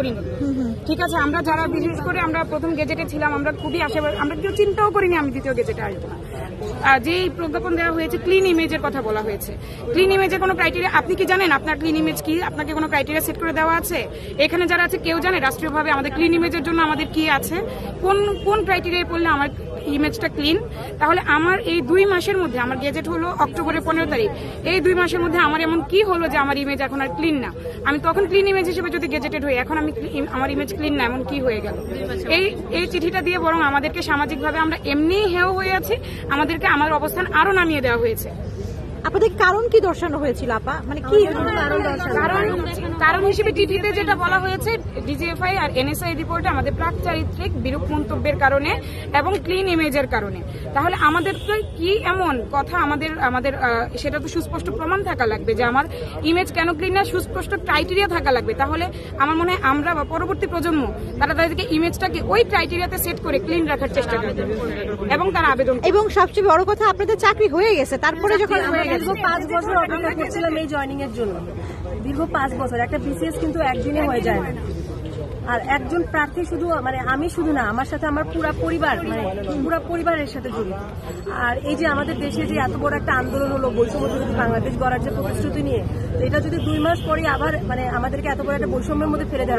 করিনি। ঠিক আছে, আমরা যারা বিশেষ করে আমরা প্রথম গেজেটে ছিলাম, আমরা খুবই আশাবাদী, আমরা কেউ চিন্তাও করিনি আমি দ্বিতীয় গেজেটে আসবো না। যেই প্রজ্ঞাপন দেওয়া হয়েছে, ক্লিন ইমেজের কথা বলা হয়েছে। ক্লিন ইমেজের কোনো ক্রাইটেরিয়া আপনি কি জানেন? আপনার ক্লিন ইমেজ কি? আপনাকে কোনো ক্রাইটেরিয়া সেট করে দেওয়া আছে? এখানে যারা আছে কেউ জানে রাষ্ট্রীয়ভাবে আমাদের ক্লিন ইমেজের জন্য আমাদের কি আছে? কোন ক্রাইটেরিয়ায় পড়লে আমার ইমেজটা ক্লিন? তাহলে আমার এই 2 মাসের মধ্যে, আমার গেজেট হলো অক্টোবরের 15 তারিখ, এই 2 মাসের মধ্যে আমার এমন কি হলো যে আমার ইমেজ এখন আর ক্লিন না? আমি তখন ক্লিন ইমেজ হিসেবে যদি গেজেটেড হই, এখন আমি আমার ইমেজ ক্লিন না, এমন কি হয়ে গেল? এই চিঠিটা দিয়ে বরং আমাদেরকে সামাজিকভাবে আমরা এমনিই হেয় হয়ে আছি, আমাদেরকে আমাদের অবস্থান আরো নামিয়ে দেওয়া হয়েছে। আপনাদের কারণ কি দর্শানো হয়েছিল আপা? মানে কি কারণ হিসেবে চিঠিতে যেটা বলা হয়েছে, ডিজিএফআই আর এনএসআই রিপোর্টে আমাদের প্রাক চারিত্রিক বিরূপ মন্তব্যের কারণে এবং ক্লিন ইমেজের কারণে। তাহলে আমাদের তো কি এমন কথা, আমাদের সেটা তো সুস্পষ্ট প্রমাণ থাকা লাগবে যে আমার ইমেজ কেন ক্লিন না, সুস্পষ্ট ক্রাইটেরিয়া থাকা লাগবে। তাহলে আমার মনে হয় আমরা বা পরবর্তী প্রজন্ম তারা তাদেরকে ইমেজটাকে ওই ক্রাইটেরিয়াতে সেট করে ক্লিন রাখার চেষ্টা করবে এবং তারা আবেদন। এবং সবচেয়ে বড় কথা, আপনাদের চাকরি হয়ে গেছে, তারপরে যখন দীর্ঘ 5 বছর অপেক্ষা করছিলাম এই জয়েনিং এর জন্য। দীর্ঘ 5 বছর, একটা বিসিএস কিন্তু একদিনে হয়ে যায় না। আর একজন প্রার্থী শুধু, মানে আমি শুধু না, আমার সাথে আমার পুরো পরিবারের সাথে জড়িত। আর এই যে আমাদের দেশে যে এত বড় একটা আন্দোলন হলো বৈষম্য বিরোধী বাংলাদেশ গড়ার যে প্রতিশ্রুতি নিয়ে, এটা যদি 2 মাস পরে আবার মানে আমাদেরকে এত বড় একটা বৈষম্যের মধ্যে ফেলে দেয়,